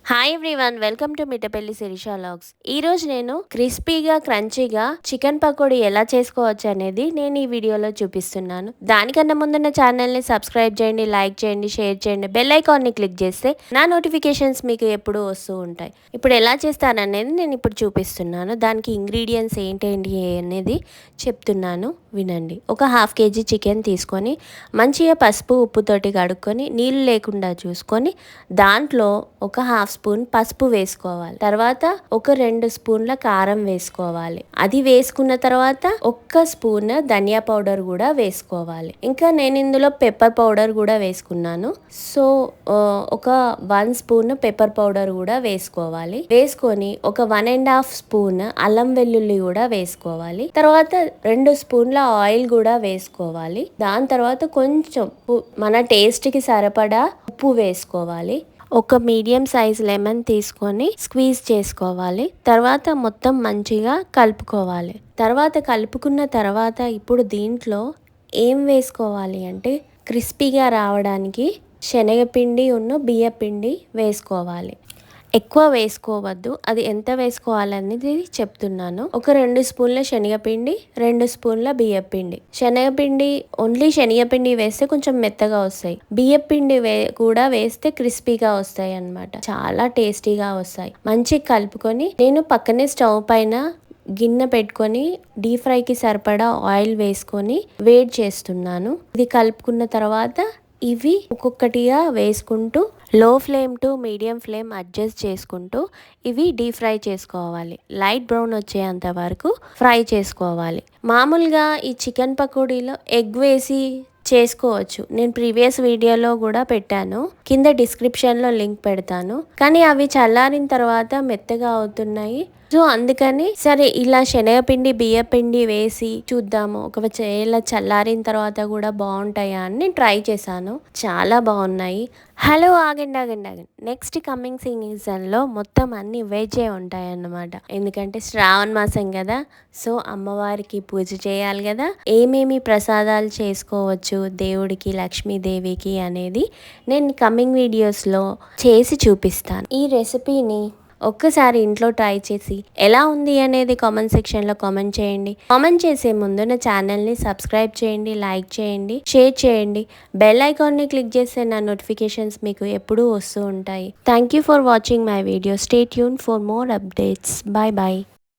Hi everyone, welcome to Mittapalli Sirisha logs. ఈరోజు నేను క్రిస్పీగా క్రంచీగా చికెన్ పకోడీ ఎలా చేసుకోవచ్చు అనేది నేను ఈ వీడియోలో చూపిస్తున్నాను. దానికన్నా ముందు నా ఛానల్ని సబ్స్క్రైబ్ చేయండి, లైక్ చేయండి, షేర్ చేయండి, బెల్ ఐకాన్ని క్లిక్ చేస్తే నా నోటిఫికేషన్స్ మీకు ఎప్పుడూ వస్తూ ఉంటాయి. ఇప్పుడు ఎలా చేస్తాననేది నేను ఇప్పుడు చూపిస్తున్నాను. దానికి ఇంగ్రీడియంట్స్ ఏంటేంటి అనేది చెప్తున్నాను, వినండి. ఒక హాఫ్ కేజీ చికెన్ తీసుకొని మంచిగా పసుపు ఉప్పుతోటి కడుక్కొని నీళ్ళు లేకుండా చూసుకొని దాంట్లో ఒక హాఫ్ స్పూన్ పసుపు వేసుకోవాలి. తర్వాత ఒక 2 స్పూన్ల కారం వేసుకోవాలి. అది వేసుకున్న తర్వాత ఒక్క స్పూన్ ధనియా పౌడర్ కూడా వేసుకోవాలి. ఇంకా నేను ఇందులో పెప్పర్ పౌడర్ కూడా వేసుకున్నాను. సో ఒక 1 స్పూన్ పెప్పర్ పౌడర్ కూడా వేసుకోవాలి. వేసుకొని ఒక 1.5 స్పూన్ అల్లం వెల్లుల్లి కూడా వేసుకోవాలి. తర్వాత 2 స్పూన్ల ఆయిల్ కూడా వేసుకోవాలి. దాని తర్వాత కొంచెం మన టేస్ట్ కి సరిపడా ఉప్పు వేసుకోవాలి. ఒక మీడియం సైజ్ లెమన్ తీసుకొని స్క్వీజ్ చేసుకోవాలి. తర్వాత మొత్తం మంచిగా కలుపుకోవాలి. తర్వాత కలుపుకున్న తర్వాత ఇప్పుడు దీంట్లో ఏం వేసుకోవాలి అంటే క్రిస్పీగా రావడానికి శనగపిండి బియ్యపిండి వేసుకోవాలి. ఎక్కువ వేసుకోవద్దు, అది ఎంత వేసుకోవాలనేది చెప్తున్నాను. ఒక 2 స్పూన్ల శనగపిండి, 2 స్పూన్ల బియ్యపిండి. శనగపిండి ఓన్లీ శనగపిండి వేస్తే కొంచెం మెత్తగా వస్తాయి. బియ్యపిండి కూడా వేస్తే క్రిస్పీగా వస్తాయి అన్నమాట. చాలా టేస్టీగా వస్తాయి. మంచిగా కలుపుకొని నేను పక్కనే స్టవ్ పైన గిన్నె పెట్టుకొని డీప్ ఫ్రైకి సరిపడా ఆయిల్ వేసుకొని వేడి చేస్తున్నాను. ఇది కలుపుకున్న తర్వాత ఇవి ఒక్కొక్కటిగా వేసుకుంటూ లో flame to medium flame adjust చేసుకుంటూ ఇవి డీప్ ఫ్రై చేసుకోవాలి. లైట్ బ్రౌన్ వచ్చేంత వరకు ఫ్రై చేసుకోవాలి. మామూలుగా ఈ చికెన్ పకోడీలో ఎగ్ వేసి చేసుకోవచ్చు. నేను ప్రీవియస్ వీడియోలో కూడా పెట్టాను, కింద డిస్క్రిప్షన్లో లింక్ పెడతాను. కానీ అవి చల్లారిన తర్వాత మెత్తగా అవుతున్నాయి. సో అందుకని సరే ఇలా శనగపిండి బియ్యపిండి వేసి చూద్దాము, ఒకవేళ చల్లారిన తర్వాత కూడా బాగుంటాయా అని నేను ట్రై చేశాను. చాలా బాగున్నాయి. హలో, ఆగండి. నెక్స్ట్ కమింగ్ సీజన్లో మొత్తం అన్ని వెజ్జే ఉంటాయి అన్నమాట. ఎందుకంటే శ్రావణ మాసం కదా, సో అమ్మవారికి పూజ చేయాలి కదా, ఏమేమి ప్రసాదాలు చేసుకోవచ్చు దేవుడికి, లక్ష్మీదేవికి అనేది నేను కమింగ్ వీడియోస్లో చేసి చూపిస్తాను. ఈ రెసిపీని ఒక్కసారి ఇంట్లో ట్రై చేసి ఎలా ఉంది అనేది కామెంట్ సెక్షన్లో కామెంట్ చేయండి. కామెంట్ చేసే ముందు నా ఛానల్ని సబ్స్క్రైబ్ చేయండి, లైక్ చేయండి, షేర్ చేయండి. బెల్ ఐకాన్ని క్లిక్ చేస్తే నా నోటిఫికేషన్స్ మీకు ఎప్పుడూ వస్తూ ఉంటాయి. Thank you for watching my video. Stay tune for more updates. Bye.